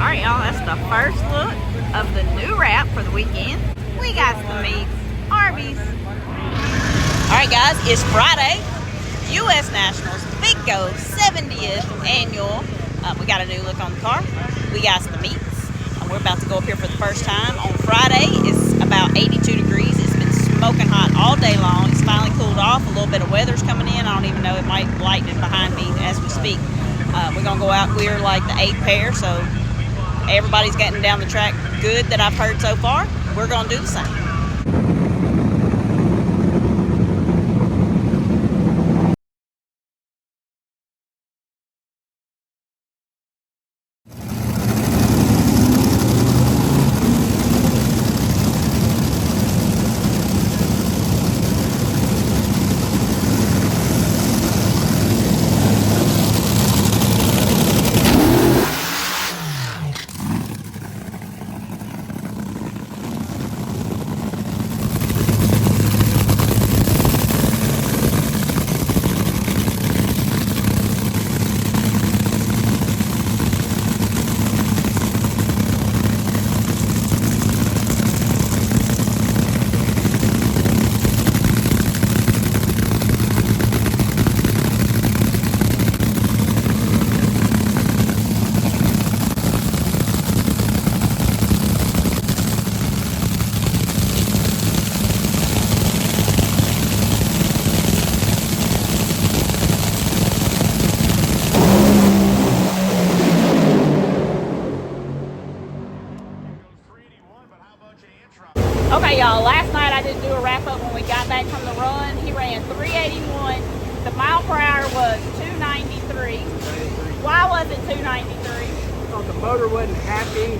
Alright y'all, that's the first look of the new wrap for the weekend. We got some meats, Arby's. Alright guys, it's Friday, U.S. Nationals Big Go 70th annual. We got a new look on the car. We got some meats. We're about to go up here for the first time. On Friday, it's about 82 degrees. It's been smoking hot all day long. It's finally cooled off. A little bit of weather's coming in. I don't even know, it might lighten behind me as we speak. We're going to go out. We're like the 8th pair, so everybody's getting down the track good that I've heard so far. We're going to do the same. Okay, y'all, last night I didn't do a wrap-up when we got back from the run. He ran 381. The mile per hour was 293. Why was it 293? Because the motor wasn't happy,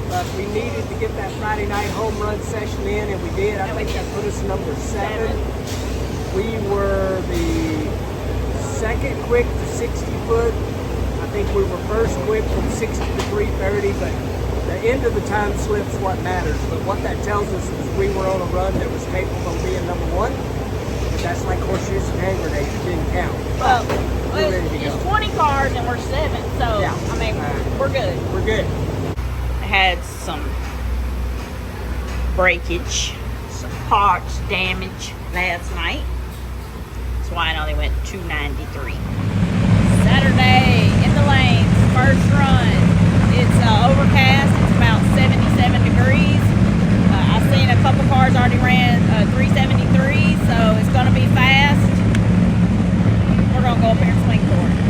but we needed to get that Friday night home run session in, and we did. I think that put us number 7. We were the second quick to 60 foot. I think we were first quick from 60 to 330, but the end of the time slip's what matters. But what that tells us is we were on a run that was capable of being number 1. But that's like horseshoes and hand grenades. It didn't count. Well, it's 20 cars and we're 7, so yeah. I mean, we're good. We're good. I had some breakage, some parts damage last night. That's why I only went 293. Saturday in the lanes, first run. It's overcast. It's about 77 degrees. I've seen a couple cars already ran 373, so it's going to be fast. We're going to go up here and swing for it.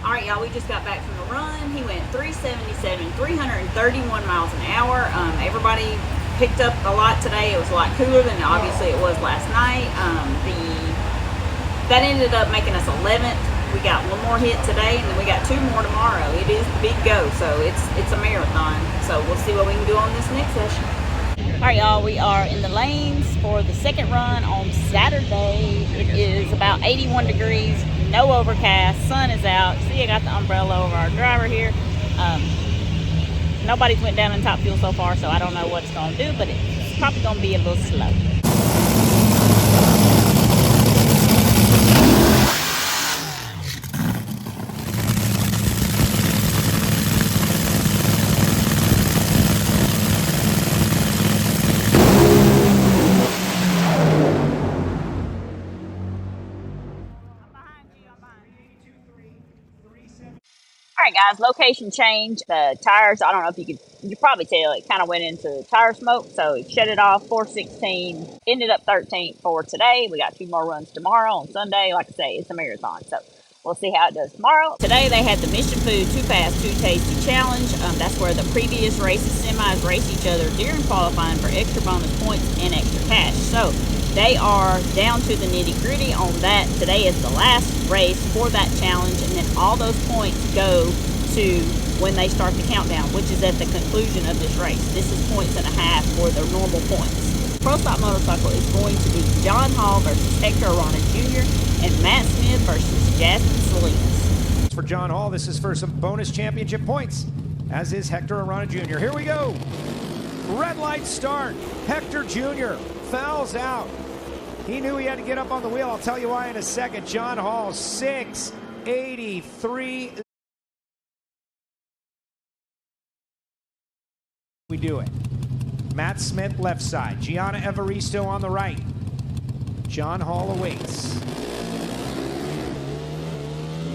Alright y'all, we just got back from the run. He went 377, 331 miles an hour. Everybody picked up a lot today. It was a lot cooler than obviously it was last night. That ended up making us 11th. We got one more hit today, and then we got 2 more tomorrow. It is the big go, so it's a marathon. So we'll see what we can do on this next session. Alright y'all, we are in the lanes for the second run on Saturday. It is about 81 degrees, no overcast, sun is out. See, I got the umbrella over our driver here. Nobody's went down in top fuel so far, so I don't know what it's going to do, but it's probably going to be a little slow. Alright guys, location change. The tires, I don't know if you could probably tell, it kind of went into tire smoke, so it shut it off. 416, ended up 13th for today. We got 2 more runs tomorrow on Sunday. Like I say, it's a marathon, so we'll see how it does tomorrow. Today they had the Mission Food 2 Fast 2 Tasty Challenge. That's where the previous races semis race each other during qualifying for extra bonus points and extra cash. So They are down to the nitty-gritty on that. Today is the last race for that challenge, and then all those points go to when they start the countdown, which is at the conclusion of this race. This is 1.5 points for the normal points. Pro Stock Motorcycle is going to be John Hall versus Hector Arana Jr. and Matt Smith versus Jasmine Salinas. For John Hall, this is for some bonus championship points, as is Hector Arana Jr. Here we go. Red light start. Hector Jr. fouls out. He knew he had to get up on the wheel. I'll tell you why in a second. John Hall, 683. We do it. Matt Smith left side. Gianna Evaristo on the right. John Hall awaits.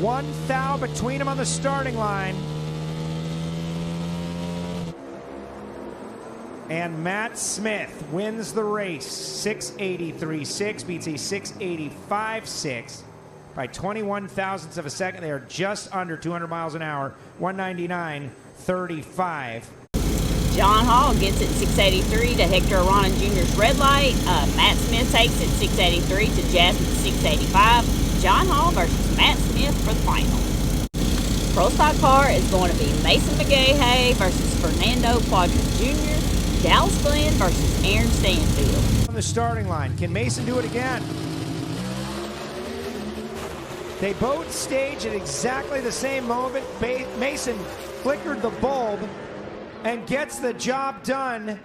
One thou between them on the starting line. And Matt Smith wins the race. 683.6 beats a 685.6 by 21 thousandths of a second. They are just under 200 miles an hour. 199.35. John Hall gets it 683 to Hector Arana Jr.'s red light. Matt Smith takes it 683 to Jasmine 685. John Hall versus Matt Smith for the final. Pro Stock car is going to be Mason McGahey versus Fernando Quadras Jr., Dallas Glenn versus Aaron Stanfield. On the starting line, can Mason do it again? They both stage at exactly the same moment. Mason flickered the bulb and gets the job done.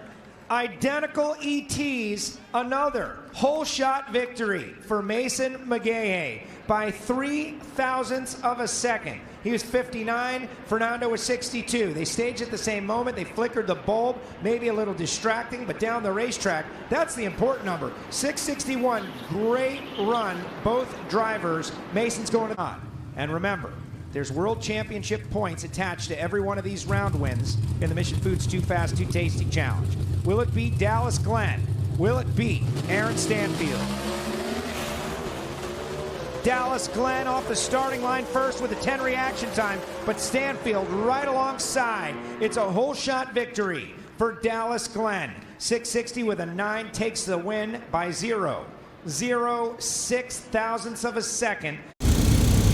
Identical ETs, another whole shot victory for Mason McGahey by 3 thousandths of a second. He was 59, Fernando was 62. They staged at the same moment. They flickered the bulb, maybe a little distracting, but down the racetrack, that's the important number. 661, great run, both drivers. Mason's going on. And remember, there's World Championship points attached to every one of these round wins in the Mission Foods Too Fast, Too Tasty Challenge. Will it be Dallas Glenn? Will it be Aaron Stanfield? Dallas Glenn off the starting line first with a 10 reaction time, but Stanfield right alongside. It's a whole shot victory for Dallas Glenn. 660 with a 9 takes the win by 0.06 thousandths of a second.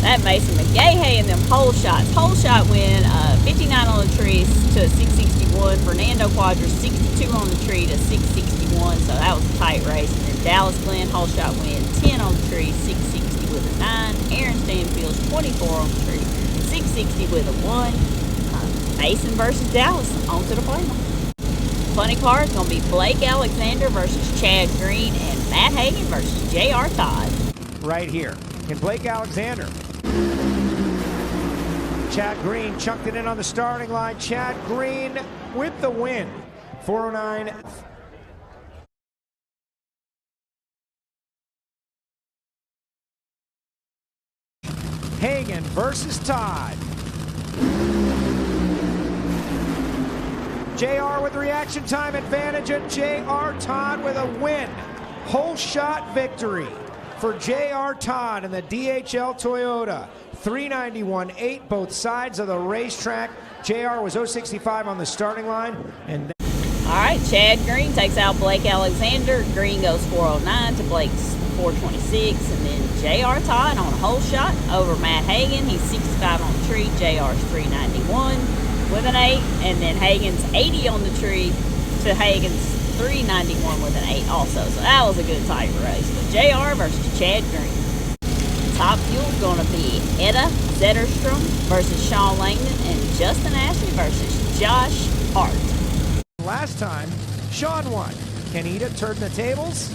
That Mason McGahey and them pole shots. Pole shot win, 59 on the tree to 661. Fernando Quadras 62 on the tree to 661. So that was a tight race. And then Dallas Glenn whole shot win, 10 on the tree, 660 with a 9. Aaron Stanfield's 24 on the tree, 660 with a 1. Mason versus Dallas on to the final. Funny car is going to be Blake Alexander versus Chad Green and Matt Hagan versus J.R. Todd. Right here. And Blake Alexander. Chad Green chunked it in on the starting line. Chad Green with the win. 409. Hagan versus Todd. JR with the reaction time advantage and JR Todd with a win. Whole shot victory for J.R. Todd and the DHL Toyota. 391.8 both sides of the racetrack. JR was 065 on the starting line. And all right, Chad Green takes out Blake Alexander. Green goes 409 to Blake's 426. And then J.R. Todd on a whole shot over Matt Hagan. He's 65 on the tree. JR's 391 with an 8. And then Hagan's 80 on the tree to Hagan's 391 with an 8 also. So that was a good tight race. But JR versus Chad Green. Top fuel is going to be Etta Zetterstrom versus Sean Langdon and Justin Ashley versus Josh Hart. Last time, Sean won. Can Etta turn the tables?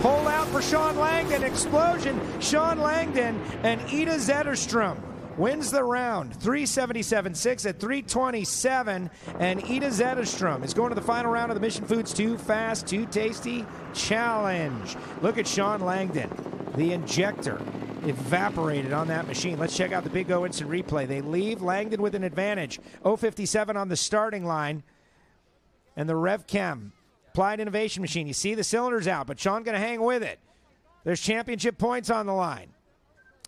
Hole out for Sean Langdon. Explosion. Sean Langdon and Etta Zetterstrom wins the round. 377.6 at 327. And Etta Zetterstrom is going to the final round of the Mission Foods Too Fast, Too Tasty Challenge. Look at Sean Langdon. The injector evaporated on that machine. Let's check out the Big O instant replay. They leave Langdon with an advantage. 057 on the starting line. And the RevChem Applied Innovation machine. You see the cylinders out, but Sean going to hang with it. There's championship points on the line.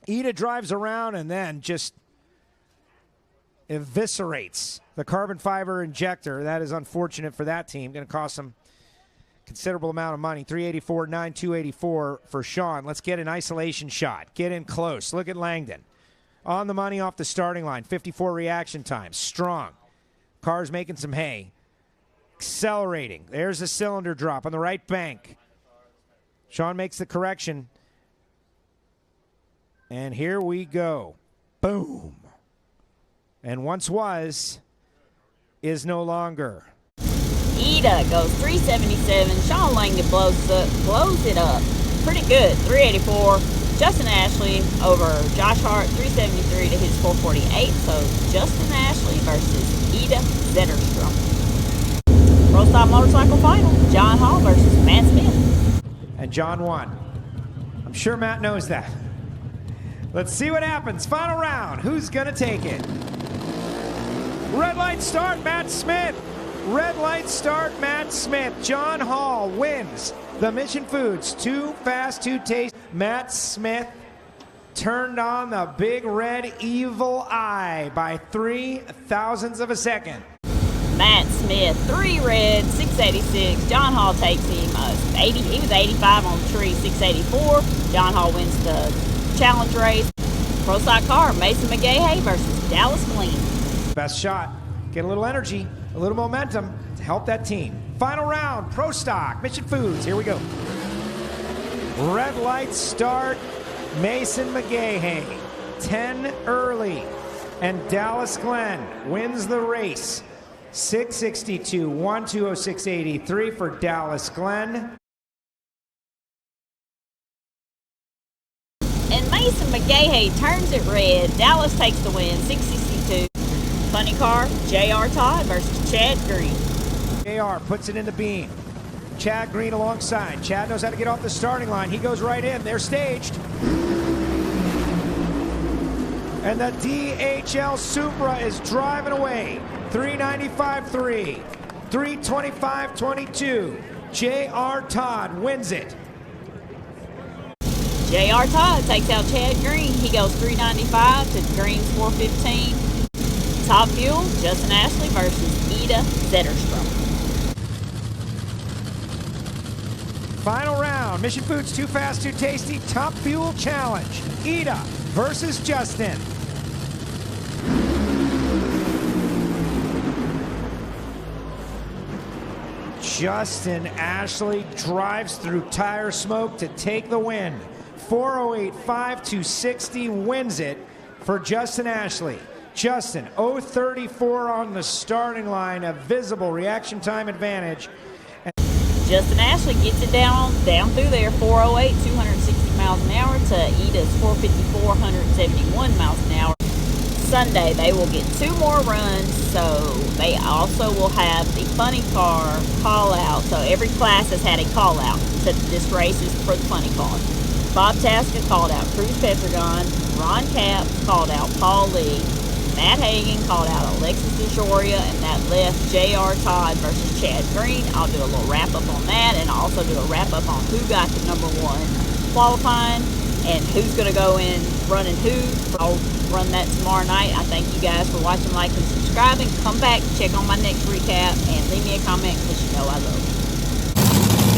Etta drives around and then just eviscerates the carbon fiber injector. That is unfortunate for that team. Going to cost them considerable amount of money. 384, 284 for Sean. Let's get an isolation shot. Get in close. Look at Langdon. On the money off the starting line. 54 reaction time. Strong. Car's making some hay. Accelerating. There's a cylinder drop on the right bank. Sean makes the correction. And here we go. Boom. And once was is no longer. Ida goes 377. Sean Langdon blows it up pretty good. 384. Justin Ashley over Josh Hart, 373 to his 448. So Justin Ashley versus Ida Zetterstrom. Pro Stop Motorcycle Final. John Hall versus Matt Smith. And John won. I'm sure Matt knows that. Let's see what happens. Final round. Who's going to take it? Red light start, Matt Smith. Red light start, Matt Smith. John Hall wins the Mission Foods Too Fast, Too Tasty. Matt Smith turned on the big red evil eye by 0.03 of a second. Matt Smith, 3 red, 686. John Hall takes him 80. He was 85 on the tree, 684. John Hall wins the challenge race. Pro Stock Car, Mason McGahey versus Dallas Glenn. Best shot. Get a little energy, a little momentum to help that team. Final round, Pro Stock, Mission Foods. Here we go. Red light start, Mason McGahey. 10 early. And Dallas Glenn wins the race. 662, 1:206.83 for Dallas Glenn. And Mason McGahey turns it red. Dallas takes the win, 662. Funny car, J.R. Todd versus Chad Green. J.R. puts it in the beam. Chad Green alongside. Chad knows how to get off the starting line. He goes right in. They're staged. And the DHL Supra is driving away. 395.3, 325.22. J.R. Todd wins it. J.R. Todd takes out Chad Green. He goes 395 to Green's 415. Top Fuel, Justin Ashley versus Ida Zetterstrom. Final round, Mission Foods Too Fast, Too Tasty Top Fuel Challenge. Ida versus Justin. Justin Ashley drives through tire smoke to take the win. 408.5 to 60 wins it for Justin Ashley. Justin, 034 on the starting line, a visible reaction time advantage. Justin Ashley gets it down through there, 408, 260 miles an hour to Ida's 454, 171 miles an hour. Sunday, they will get 2 more runs, so they also will have the funny car call out. So every class has had a call out. So this race is for the funny car. Bob Tasca called out Cruz Petragon, Ron Capps called out Paul Lee, Matt Hagan called out Alexis DeJoria, and that left J.R. Todd versus Chad Green. I'll do a little wrap-up on that, and I'll also do a wrap-up on who got the #1 qualifying and who's going to go in running who. I'll run that tomorrow night. I thank you guys for watching, like, and subscribing. Come back, check on my next recap, and leave me a comment because you know I love you.